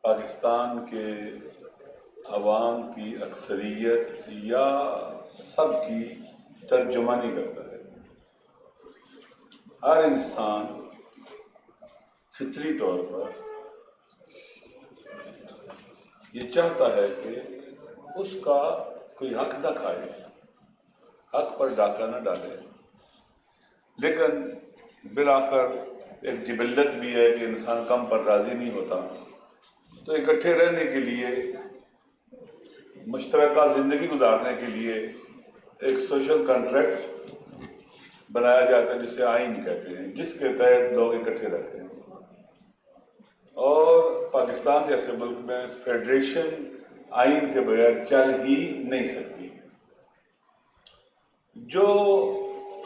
پاکستان کے عوام کی اکثریت یا سب کی ترجمانی کرتا ہے۔ ہر انسان فطری طور پر یہ چاہتا ہے کہ اس کا کوئی حق نہ کھائے، حق پر ڈاکہ نہ ڈالے، لیکن بالآخر ایک جبلت بھی ہے کہ انسان کم پر راضی نہیں ہوتا، تو اکٹھے رہنے کے لیے، مشترکہ زندگی گزارنے کے لیے ایک سوشل کنٹریکٹ بنایا جاتا ہے جسے آئین کہتے ہیں، جس کے تحت لوگ اکٹھے رہتے ہیں۔ اور پاکستان جیسے ملک میں فیڈریشن آئین کے بغیر چل ہی نہیں سکتی۔ جو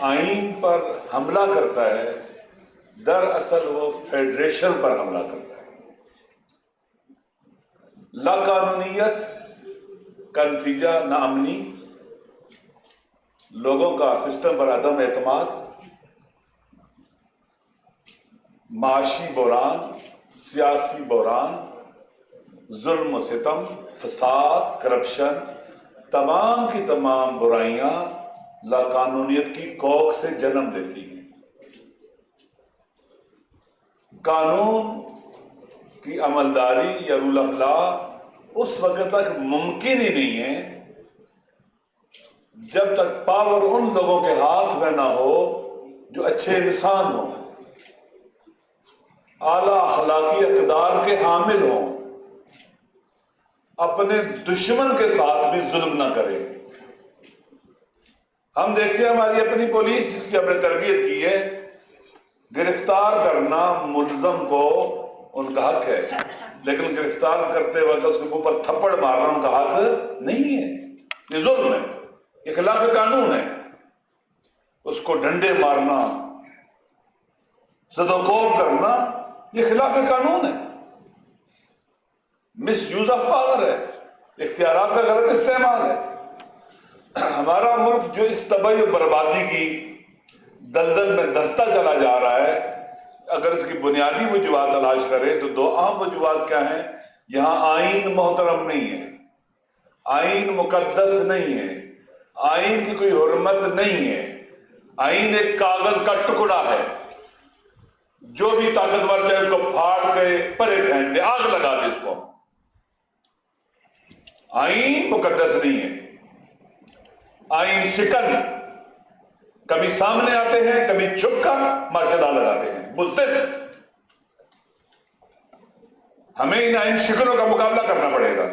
آئین پر حملہ کرتا ہے دراصل وہ فیڈریشن پر حملہ کرتا ہے۔ لا قانونیت کا نتیجہ ناامنی، لوگوں کا سسٹم پر عدم اعتماد، معاشی بحران، سیاسی بحران، ظلم و ستم، فساد، کرپشن، تمام کی تمام برائیاں لا قانونیت کی کوکھ سے جنم دیتی ہیں۔ قانون کی عملداری یا رول آف لا اس وقت تک ممکن ہی نہیں ہے جب تک پاور ان لوگوں کے ہاتھ میں نہ ہو جو اچھے انسان ہوں، اعلی اخلاقی اقدار کے حامل ہوں، اپنے دشمن کے ساتھ بھی ظلم نہ کرے۔ ہم دیکھتے ہیں ہماری اپنی پولیس جس کی ہم نے تربیت کی ہے، گرفتار کرنا ملزم کو ان کا حق ہے، لیکن گرفتار کرتے وقت اس کے اوپر تھپڑ مارنا ان کا حق نہیں ہے، یہ ظلم ہے، یہ خلاف قانون ہے۔ اس کو ڈنڈے مارنا، زد و کوب کرنا، یہ خلاف قانون ہے، مس یوز آف پاور ہے، اختیارات کا غلط استعمال ہے۔ ہمارا ملک جو اس تباہی و بربادی کی دلدل میں دھنستا چلا جا رہا ہے، اگر اس کی بنیادی وجوہات تلاش کریں تو دو اہم وجوہات کیا ہیں؟ یہاں آئین محترم نہیں ہے، آئین مقدس نہیں ہے، آئین کی کوئی حرمت نہیں ہے، آئین ایک کاغذ کا ٹکڑا ہے، جو بھی طاقتور چاہے اس کو پھاڑ کے پرے پھینک دے، آگ لگا دے اس کو۔ آئین مقدس نہیں ہے، آئین شکن کبھی سامنے آتے ہیں، کبھی چھپ کر ماشاءاللہ لگاتے ہیں، بزدل۔ ہمیں ان آئین شکنوں کا مقابلہ کرنا پڑے گا۔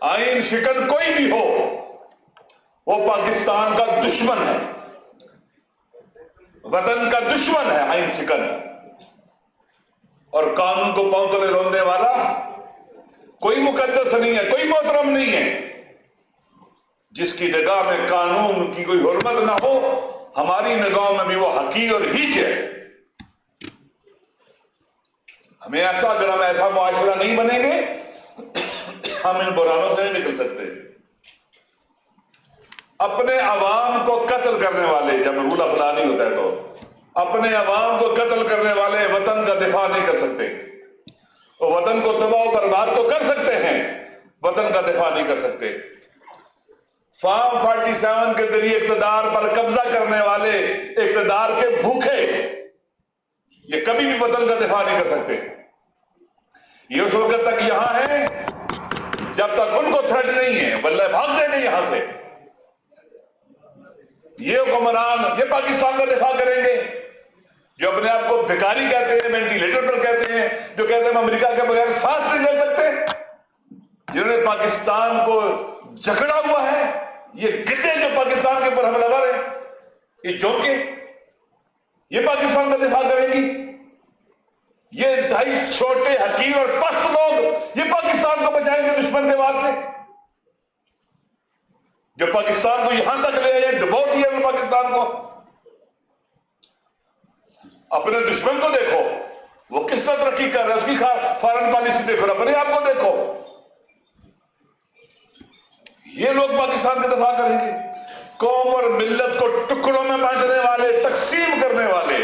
آئین شکن کوئی بھی ہو وہ پاکستان کا دشمن ہے، وطن کا دشمن ہے آئین شکن، اور قانون کو پاؤں تلے روندنے والا کوئی مقدس نہیں ہے، کوئی محترم نہیں ہے۔ جس کی نگاہ میں قانون کی کوئی حرمت نہ ہو، ہماری نگاہوں میں بھی وہ حقیر اور ہیچ ہے۔ ہمیں اگر ہم ایسا معاشرہ نہیں بنیں گے، ہم ان بحرانوں سے نہیں نکل سکتے۔ اپنے عوام کو قتل کرنے والے، جب رول آف لا نہیں ہوتا ہے تو اپنے عوام کو قتل کرنے والے وطن کا دفاع نہیں کر سکتے۔ وہ وطن کو تباہ و برباد تو کر سکتے ہیں، وطن کا دفاع نہیں کر سکتے۔ فارم 47 کے ذریعے اقتدار پر قبضہ کرنے والے اقتدار کے بھوکے، یہ کبھی بھی وطن کا دفاع نہیں کر سکتے۔ یہ اس وقت تک یہاں ہے جب تک ان کو تھریٹ نہیں ہے، بلے بھاگ جائیں گے یہاں سے۔ یہ حکمران یہ پاکستان کا دفاع کریں گے جو اپنے آپ کو بھکاری کہتے ہیں، وینٹیلیٹر پر کہتے ہیں، جو کہتے ہیں ہم امریکہ کے بغیر سانس نہیں لے سکتے، جنہوں نے پاکستان کو جکڑا ہوا ہے، یہ گدے جو پاکستان کے اوپر حملہ آور ہیں، یہ جوکے، یہ پاکستان کا دفاع کریں گی؟ یہ انتہائی چھوٹے حقیر اور پست لوگ یہ پاکستان کو بچائیں گے دشمن کے وار سے، جو پاکستان کو یہاں تک لے آئے، ڈبو دیا ہے پاکستان کو۔ اپنے دشمن کو دیکھو وہ کس طرح ترقی کر رہا ہے، اس کی فارن پالیسی دیکھو، اپنے آپ کو دیکھو۔ یہ لوگ پاکستان کا دفاع کریں گے؟ قوم اور ملت کو ٹکڑوں میں بانٹنے والے، تقسیم کرنے والے،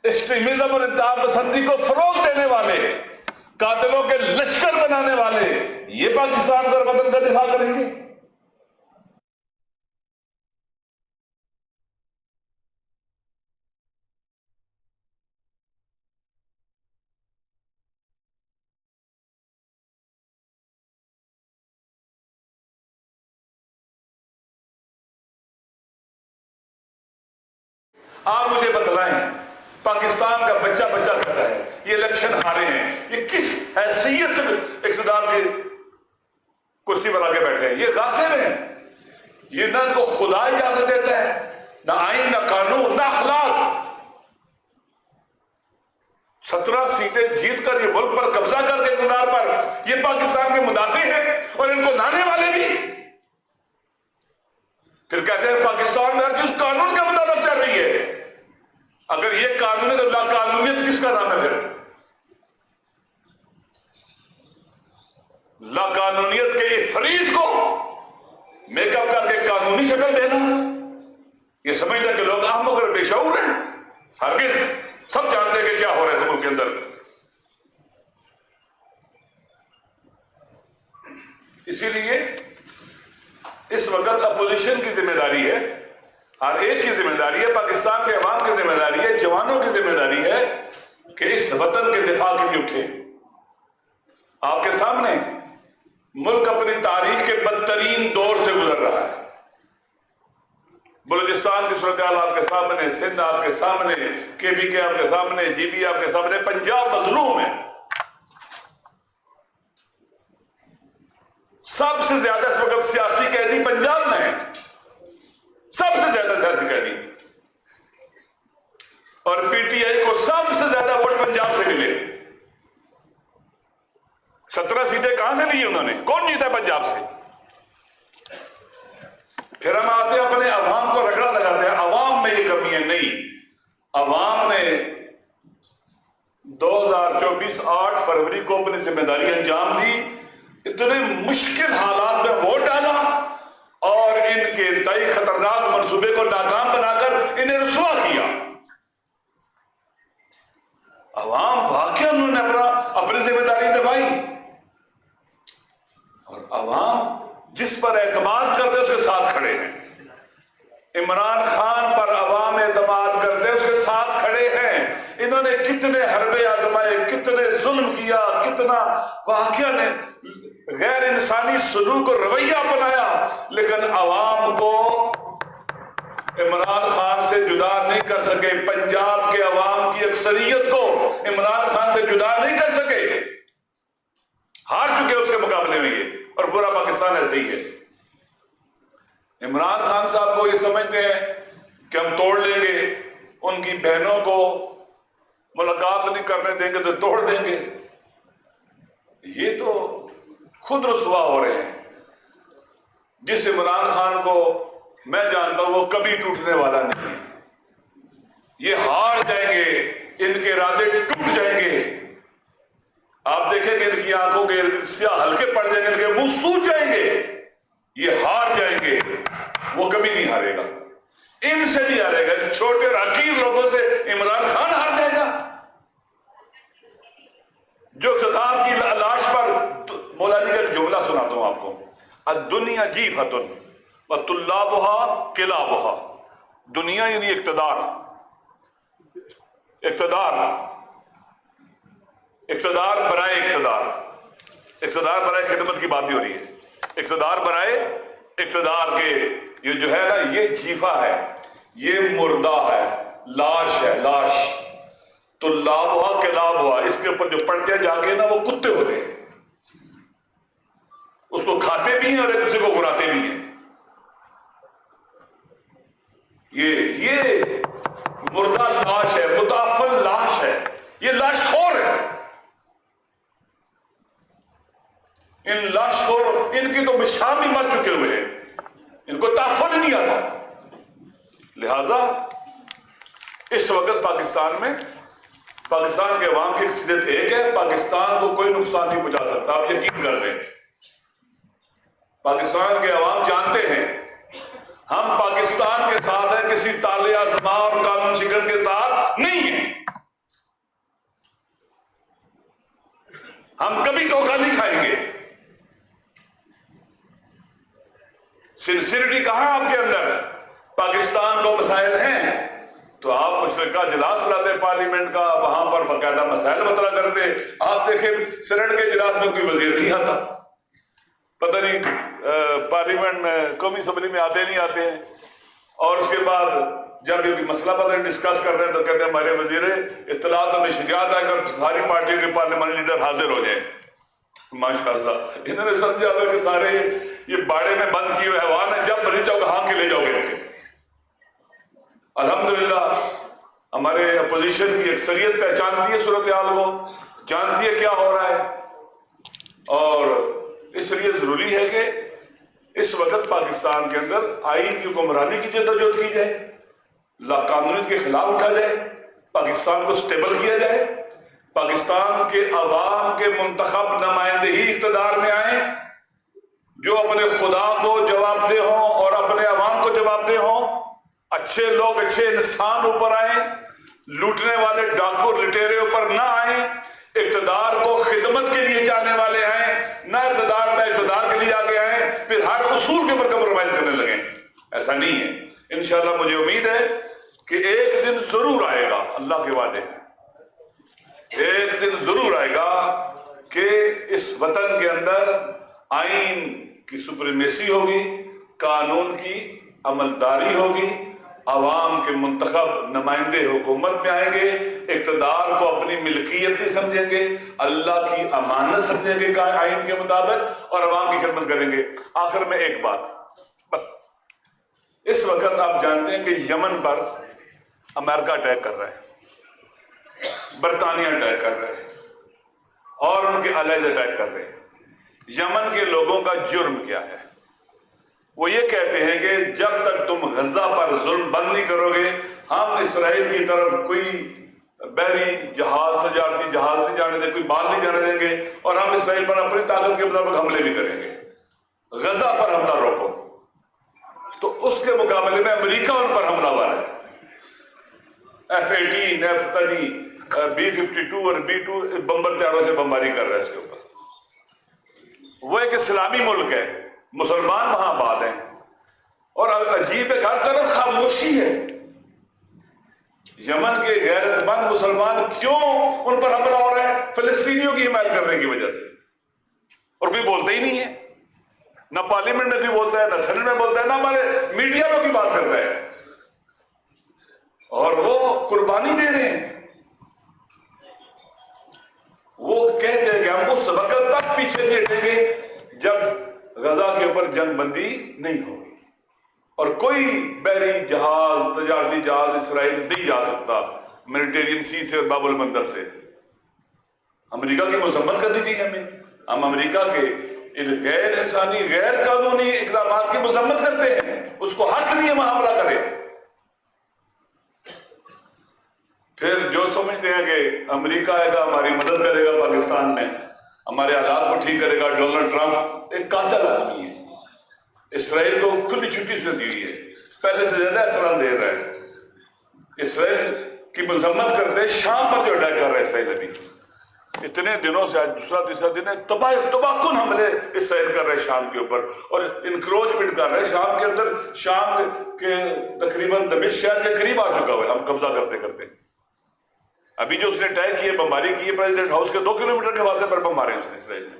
ایکسٹریمزم اور انتہا پسندی کو فروغ دینے والے، قاتلوں کے لشکر بنانے والے یہ پاکستان کا اور وطن کا دفاع کریں گے؟ آپ مجھے بتلائیں، پاکستان کا بچہ کہتا ہے یہ الیکشن ہارے ہیں، یہ کس حیثیت اقتدار کی کرسی پر آگے بیٹھے ہیں؟ یہ غاصب ہیں، یہ نہ ان کو خدا اجازت دیتا ہے، نہ آئین، نہ قانون، نہ اخلاق۔ 17 سیٹیں جیت کر یہ ملک پر قبضہ کر کے اقتدار پر، یہ پاکستان کے مدافع ہیں اور ان کو لانے والے بھی۔ پھر کہتے ہیں پاکستان میں ہر چیز قانون کے مطابق چل رہی ہے۔ اگر یہ قانون ہے تو لا قانونیت کس کا نام ہے؟ پھر لا قانونیت کے افریت کو میک اپ کر کے قانونی شکل دینا، یہ سمجھنا کہ لوگ احمق اور بے شعور ہیں؟ ہرگز، سب جانتے ہیں کہ کیا ہو رہا ہے ملک کے اندر۔ اسی لیے اس وقت اپوزیشن کی ذمہ داری ہے، ہر ایک کی ذمہ داری ہے، پاکستان کے عوام کی ذمہ داری ہے، جوانوں کی ذمہ داری ہے کہ اس وطن کے دفاع کے لیے اٹھے۔ آپ کے سامنے ملک اپنی تاریخ کے بدترین دور سے گزر رہا ہے۔ بلوچستان کی صورتحال آپ کے سامنے، سندھ آپ کے سامنے، کے آپ کے سامنے، جی بی آپ کے سامنے، پنجاب مظلوم ہے۔ سب سے زیادہ اس وقت سیاسی قیدی پنجاب میں ہیں، سب سے زیادہ سیاسی قیدی، اور پی ٹی آئی کو سب سے زیادہ ووٹ پنجاب سے ملے۔ 17 سیٹیں کہاں سے لی انہوں نے؟ کون جیتا ہے پنجاب سے؟ پھر ہم آتے ہیں اپنے عوام کو رگڑا لگاتے ہیں، عوام میں یہ کمی ہے۔ نہیں، عوام نے 2024 8 فروری کو اپنی ذمہ داری انجام دی، اتنے مشکل حالات میں ووٹ ڈالا اور ان کے انتہائی خطرناک منصوبے کو ناکام بنا کر انہیں رسوا کیا۔ عوام واقعی انہوں نے اپنی ذمہ داری نبھائی، اور عوام جس پر اعتماد کرتے اس کے ساتھ کھڑے ہیں۔ عمران خان پر عوام اعتماد کرتے اس کے ساتھ کھڑے ہیں۔ انہوں نے کتنے حربے آزمائے، کتنے ظلم کیا، کتنا واقعہ نے غیر انسانی سلوک اور رویہ اپنایا، لیکن عوام کو عمران خان سے جدا نہیں کر سکے۔ پنجاب کے عوام کی اکثریت کو عمران خان سے جدا نہیں کر سکے، ہار چکے اس کے مقابلے میں یہ، اور پورا پاکستان ایسے ہی ہے۔ عمران خان صاحب کو یہ سمجھتے ہیں کہ ہم توڑ لیں گے، ان کی بہنوں کو ملاقات نہیں کرنے دیں گے تو توڑ دیں گے۔ یہ تو خود رسوا ہو رہے ہیں۔ جس عمران خان کو میں جانتا ہوں وہ کبھی ٹوٹنے والا نہیں، یہ ہار جائیں گے، ان کے ارادے ٹوٹ جائیں گے۔ آپ دیکھیں گے ان کی آنکھوں کے سیاہ ہلکے پڑ جائیں گے، ان کے منہ سوج جائیں گے، یہ ہار جائیں گے۔ وہ کبھی نہیں ہارے گا، ان سے نہیں ہارے گا، چھوٹے حقیر لوگوں سے عمران خان ہار جائے گا۔ جو اقتدار کی لاش پر، مولا جی کا ایک جملہ سناتا ہوں آپ کو، الدنیا جیفتن وطلابها کلابها۔ دنیا یعنی اقتدار، اقتدار برائے اقتدار، اقتدار برائے خدمت کی بات نہیں ہو رہی ہے، اقتدار برائے اقتدار کے یہ جو ہے نا، یہ جیفا ہے، یہ مردہ ہے، لاش ہے، لاش۔ تو لابھا کلابھا، اس کے اوپر جو پڑھتے جا کے نا وہ کتے ہوتے ہیں، اس کو کھاتے بھی ہیں اور ایک دوسرے کو گراتے بھی ہیں۔ یہ مردہ لاش ہے، متعفن لاش ہے، یہ لاش خور ہے۔ ان لاش خور، ان کی تو بشام بھی مر چکے ہوئے ہیں، ان کو تعفن نہیں آتا۔ لہذا اس وقت پاکستان میں، پاکستان کے عوام کی اکثریت ایک ہے، پاکستان کو کوئی نقصان نہیں پہنچا سکتا، آپ یقین کر لیں۔ پاکستان کے عوام جانتے ہیں ہم پاکستان کے ساتھ ہیں، کسی تالے آزما اور قانون شکن کے ساتھ نہیں ہیں۔ ہم کبھی دھوکہ نہیں کھائیں گے. سنسیئرٹی کہاں آپ کے اندر؟ پاکستان کو مسائل ہیں تو آپ مشترکہ اجلاس بلاتے پارلیمنٹ کا, وہاں پر باقاعدہ مسائل مطرح کرتے. آپ دیکھیں سینٹ کے اجلاس میں کوئی وزیر نہیں آتا, پتہ نہیں پارلیمنٹ میں قومی اسمبلی میں آتے نہیں آتے ہیں, اور اس کے بعد جب یہ مسئلہ پتہ نہیں ڈسکس کر رہے ہیں تو کہتے ہیں ہمارے وزیر اطلاعات اور نشریات آئے کر ساری پارٹیوں کے پارلیمانی لیڈر حاضر ہو جائیں. ماشاءاللہ انہوں نے سمجھا ہوا کہ سارے یہ باڑے میں بند کیے ہوئے حیوان ہیں, جب مرضی چاہو ہاں کے لے جاؤ گے. الحمدللہ ہمارے اپوزیشن کی اکثریت پہچانتی ہے صورتحال کو, جانتی ہے کیا ہو رہا ہے, اور اس لیے ضروری ہے کہ اس وقت پاکستان کے اندر آئین کی حکمرانی کی جدوجہد کی جائے, لا قانونیت کے خلاف اٹھا جائے, پاکستان کو سٹیبل کیا جائے, پاکستان کے عوام کے منتخب نمائندے ہی اقتدار میں آئیں جو اپنے خدا کو جواب دہ ہوں اور اپنے عوام کو جواب دہ ہوں. اچھے لوگ, اچھے انسان اوپر آئیں, لوٹنے والے ڈاکو لٹیرے اوپر نہ آئیں, اقتدار کو خدمت کے لیے چاہنے والے آئیں, نہ اقتدار میں اقتدار کے لیے آگے آئیں پھر ہر اصول کے اوپر کمپرومائز کرنے لگیں. ایسا نہیں ہے. انشاءاللہ مجھے امید ہے کہ ایک دن ضرور آئے گا, اللہ کے وعدے ہیں, ایک دن ضرور آئے گا کہ اس وطن کے اندر آئین کی سپریمیسی ہوگی, قانون کی عملداری ہوگی, عوام کے منتخب نمائندے حکومت میں آئیں گے, اقتدار کو اپنی ملکیت نہیں سمجھیں گے, اللہ کی امانت سمجھیں گے آئین کے مطابق, اور عوام کی خدمت کریں گے. آخر میں ایک بات بس, اس وقت آپ جانتے ہیں کہ یمن پر امریکہ اٹیک کر رہا ہے, برطانیہ اٹیک کر رہے ہیں, اور ان کے الائز اٹیک کر رہے ہیں. یمن کے لوگوں کا جرم کیا ہے؟ وہ یہ کہتے ہیں کہ جب تک تم غزہ پر ظلم بند نہیں کرو گے ہم اسرائیل کی طرف کوئی بحری جہاز, تجارتی جہاز نہیں جانے دیں, کوئی مال نہیں جانے دیں گے, اور ہم اسرائیل پر اپنی طاقت کے مطابق حملے بھی کریں گے. غزہ پر حملہ روکو. تو اس کے مقابلے میں امریکہ ان پر حملہ آور ہے. F-18, F-30, B-52 اور B-2 بمبر تیاروں سے بمباری کر رہا ہے اس کے اوپر. وہ ایک اسلامی ملک ہے, مسلمان وہاں آباد ہیں, اور عجیب ہے ہر طرف خاموشی ہے. یمن کے غیرت مند مسلمان کیوں ان پر حملہ ہو رہا ہے؟ فلسطینیوں کی حمایت کرنے کی وجہ سے, اور کوئی بولتا ہی نہیں ہے. نہ پارلیمنٹ میں کوئی بولتا ہے, نہ سینٹ میں بولتا ہے, نہ ہمارے میڈیا میں کوئی بات کرتا ہے, اور وہ قربانی دے رہے ہیں. وہ کہتے ہیں کہ ہم اس وقت تک پیچھے نہیں ہٹیں گے جب غزہ کے اوپر جنگ بندی نہیں ہوگی, اور کوئی بحری جہاز, تجارتی جہاز اسرائیل نہیں جا سکتا میڈیٹرینین سی سے اور باب المندب سے. امریکہ کی مذمت کرنی چاہیے ہمیں. ہم امریکہ کے ان غیر انسانی, غیر قانونی اقدامات کی مذمت کرتے ہیں, اس کو حق نہیں ہے وہاں حملہ کرے. پھر جو سمجھتے ہیں کہ امریکہ آئے گا ہماری مدد کرے گا پاکستان میں, ہمارے حالات کو ٹھیک کرے گا. ڈونلڈ ٹرمپ ایک قاتل آدمی ہے, اسرائیل کو کھلی چھٹی سے دی ہوئی ہے, پہلے سے زیادہ اسرائیل دے رہا ہے. اسرائیل کی مذمت کرتے شام پر جو اٹیک کر رہا ہے اسرائیل ابھی اتنے دنوں سے, آج دوسرا تیسرا دن ہے, تباہ کن حملے اسرائیل کر رہے شام کے اوپر, اور انکروچمنٹ کر رہے شام کے اندر. شام کے تقریباً دمشق شہر کے قریب آ چکا ہوا ہے ہم قبضہ کرتے کرتے. ابھی جو اس نے اٹیک کیے, بمباری کی ہے, پریزیڈنٹ ہاؤس کے 2 کلومیٹر کے فاصلے پر بم مارے اس نے اسرائیل نے.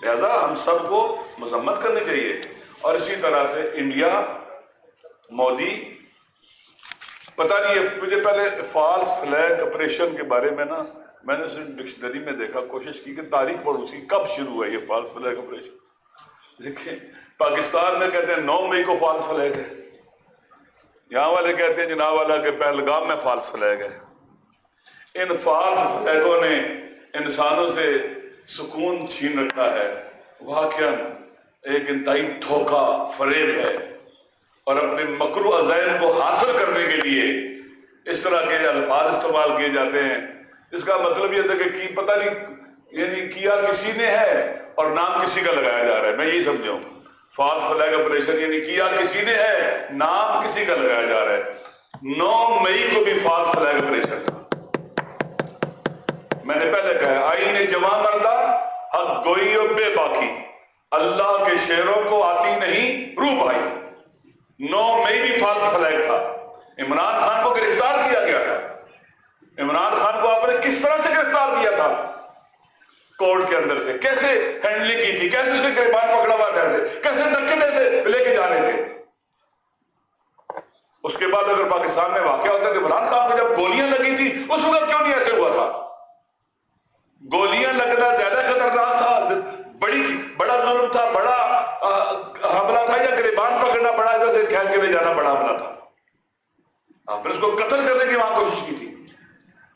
لہذا ہم سب کو مذمت کرنی چاہیے. اور اسی طرح سے انڈیا, مودی, پتہ نہیں ہے مجھے پہلے فالس فلیگ آپریشن کے بارے میں نا میں نے ڈکشنری میں دیکھا, کوشش کی کہ تاریخ پڑھوں سی کب شروع ہوا یہ فالس فلیگ آپریشن. دیکھیں پاکستان میں کہتے ہیں 9 مئی کو فالس فلیگ ہے, یہاں والے کہتے ہیں جناب والا کہ پہلگام میں فالس فلیگ ہے. ان فالس فلیگوں نے انسانوں سے سکون چھین رکھا ہے. واقعاً ایک انتہائی دھوکہ فریب ہے, اور اپنے مکرو عزائم کو حاصل کرنے کے لیے اس طرح کے الفاظ استعمال کیے جاتے ہیں. اس کا مطلب یہ تھا کہ پتہ نہیں یعنی کیا کسی نے ہے اور نام کسی کا لگایا جا رہا ہے. میں یہی سمجھا ہوں فالس فلیگ آپریشن یعنی کیا کسی نے ہے, نام کسی کا لگایا جا رہا ہے. 9 مئی کو بھی فالس فلیگ آپریشن تھا. میں نے پہلے کہا آئین جمع مردہ حق گوئی و بے باکی، اللہ کے شعروں کو آتی نہیں روح بھائی۔ 9 مئی بھی فالس فلیگ تھا، عمران خان کو گرفتار کیا گیا تھا۔ عمران خان کو آپ نے کس طرح سے گرفتار کیا تھا؟ کورٹ کے اندر سے کیسے ہینڈلنگ کی تھی، کیسے اس کے گریبان پکڑا ہوا تھا، کیسے دھکے دیتے لے کے جا رہے تھے۔ اس کے بعد اگر پاکستان میں واقعہ ہوتا تو عمران خان کو جب گولیاں لگی تھی اس وقت کیوں نہیں ایسے ہوا تھا؟ گولیاں لگنا زیادہ خطرناک تھا، بڑا ظلم تھا، بڑا حملہ تھا، یا گریبان پکڑنا بڑا ادھر سے کھیل کے لے جانا بڑا حملہ تھا؟ آپ نے اس کو قتل کرنے کی وہاں کوشش کی تھی،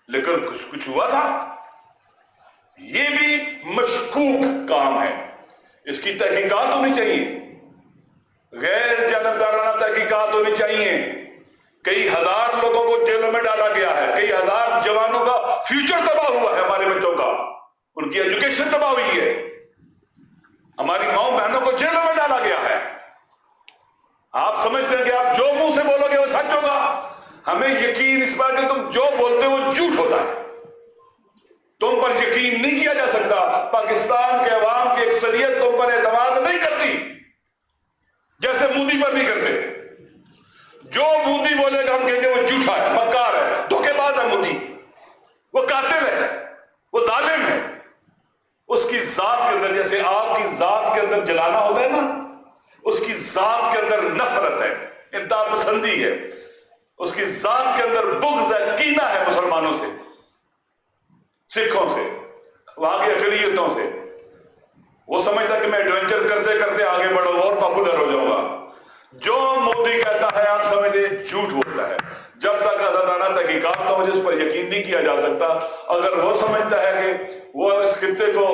لیکن کچھ ہوا تھا؟ یہ بھی مشکوک کام ہے، اس کی تحقیقات ہونی چاہیے، غیر جانبدارانہ تحقیقات ہونی چاہیے۔ کئی ہزار لوگوں کو جیلوں میں ڈالا گیا ہے، کئی ہزار جوانوں کا فیوچر تباہ ہوا ہے، ہمارے بچوں کا، ان کی ایجوکیشن تباہ ہوئی ہے، ہماری ماؤں بہنوں کو جیلوں میں ڈالا گیا ہے۔ آپ سمجھتے ہیں کہ آپ جو منہ سے بولو گے وہ سچ ہوگا؟ ہمیں یقین اس بات کہ تم جو بولتے ہو وہ جھوٹ ہوتا ہے، تم پر یقین نہیں کیا جا سکتا۔ پاکستان کے عوام کی اکثریت تم پر اعتماد نہیں کرتی، جیسے مودی پر نہیں کرتے۔ جو مودی بولے گا ہم کہیں گے وہ جھوٹا ہے، مکار ہے، دھوکے باز ہے، مودی وہ قاتل ہے، وہ ظالم ہے۔ اس کی ذات کے اندر، جیسے آگ کی ذات کے اندر جلانا ہوتا ہے نا، اس کی ذات کے اندر نفرت ہے، انتہا پسندی ہے، اس کی ذات کے اندر بغض ہے، کینہ ہے مسلمانوں سے، سکھوں سے، وہاں کی اقلیتوں سے۔ وہ سمجھتا کہ میں ایڈونچر کرتے کرتے آگے بڑھوں اور پاپولر ہو جاؤں گا۔ جو مودی کہتا ہے آپ سمجھیں جھوٹ بولتا ہے۔ جب تک آزادانہ تحقیقات نہ ہو جس پر یقین نہیں کیا جا سکتا۔ اگر وہ سمجھتا ہے کہ وہ اس خطے کو،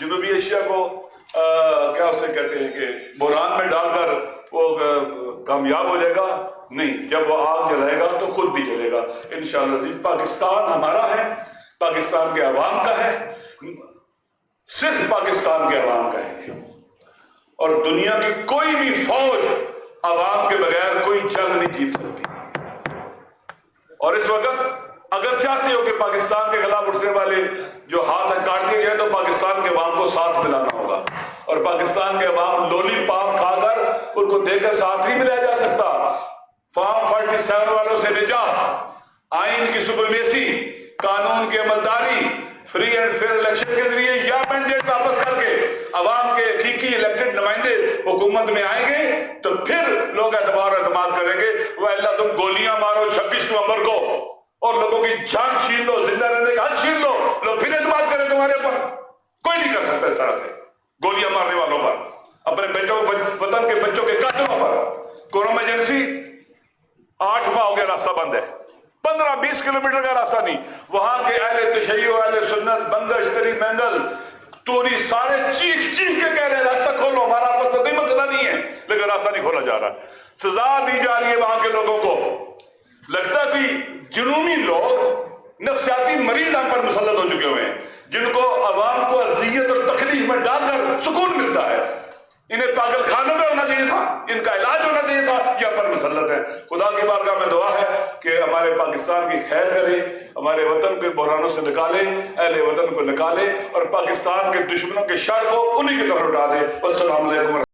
جنوبی ایشیا کو کیا اسے کہتے ہیں کہ بحران میں ڈال کر وہ کامیاب ہو جائے گا، نہیں، جب وہ آگ جلائے گا تو خود بھی جلے گا انشاءاللہ عزیز۔ پاکستان ہمارا ہے، پاکستان کے عوام کا ہے، صرف پاکستان کے عوام کا ہے، اور دنیا کی کوئی بھی فوج عوام کے بغیر کوئی جنگ نہیں جیت سکتی۔ اور اس وقت اگر چاہتے ہو کہ پاکستان کے خلاف اٹھنے والے جو ہاتھ کاٹ دیے جائے تو پاکستان کے عوام کو ساتھ ملانا ہوگا، اور پاکستان کے عوام لولی پاپ کھا کر ان کو دے کر ساتھ نہیں ملایا جا سکتا۔ فارم 47 والوں سے نجات، آئین کی سپریمیسی، قانون کی عملداری، فری اینڈ فیئر الیکشن کے ذریعے یا مینڈیٹ واپس کر کے عوام کے حقیقی الیکٹڈ نمائندے حکومت میں آئیں گے تو پھر لوگ اعتبار و اعتماد کریں گے۔ وہ اللہ تم گولیاں مارو 26 نومبر کو اور لوگوں کی جان چھین لو، زندہ رہنے کا حق چھین لو، لوگ پھر اعتماد کریں تمہارے اوپر۔ کوئی نہیں کر سکتا اس طرح سے، گولیاں مارنے والوں پر، اپنے بچوں، وطن کے بچوں کے قاتلوں پر۔ کورونا ایمرجنسی 8 ماہ ہو گیا، راستہ بند ہے، 15-20 کلومیٹر کا راستہ نہیں۔ وہاں کے اہل تشیع، اہل سنت، بنگش، تری مینگل، توری سارے چیخ کے کہہ رہے ہیں راستہ کھولو، ہمارا آپس میں کوئی مسئلہ نہیں ہے، لیکن راستہ نہیں کھولا جا رہا۔ سزا دی جا رہی ہے وہاں کے لوگوں کو۔ لگتا ہے کہ جنونی لوگ، نفسیاتی مریض ہم پر مسلط ہو چکے ہوئے ہیں، جن کو عوام کو اذیت اور تکلیف میں ڈال کر سکون ملتا ہے۔ انہیں پاگل خانوں میں ہونا چاہیے تھا، ان کا علاج ہونا چاہیے تھا، یہ پر مسلط ہے۔ خدا کی بارگاہ میں دعا ہے کہ ہمارے پاکستان کی خیر کرے، ہمارے وطن کے بحرانوں سے نکالے، اہل وطن کو نکالے، اور پاکستان کے دشمنوں کے شر کو انہی کی طرف اٹھا دے۔ والسلام علیکم۔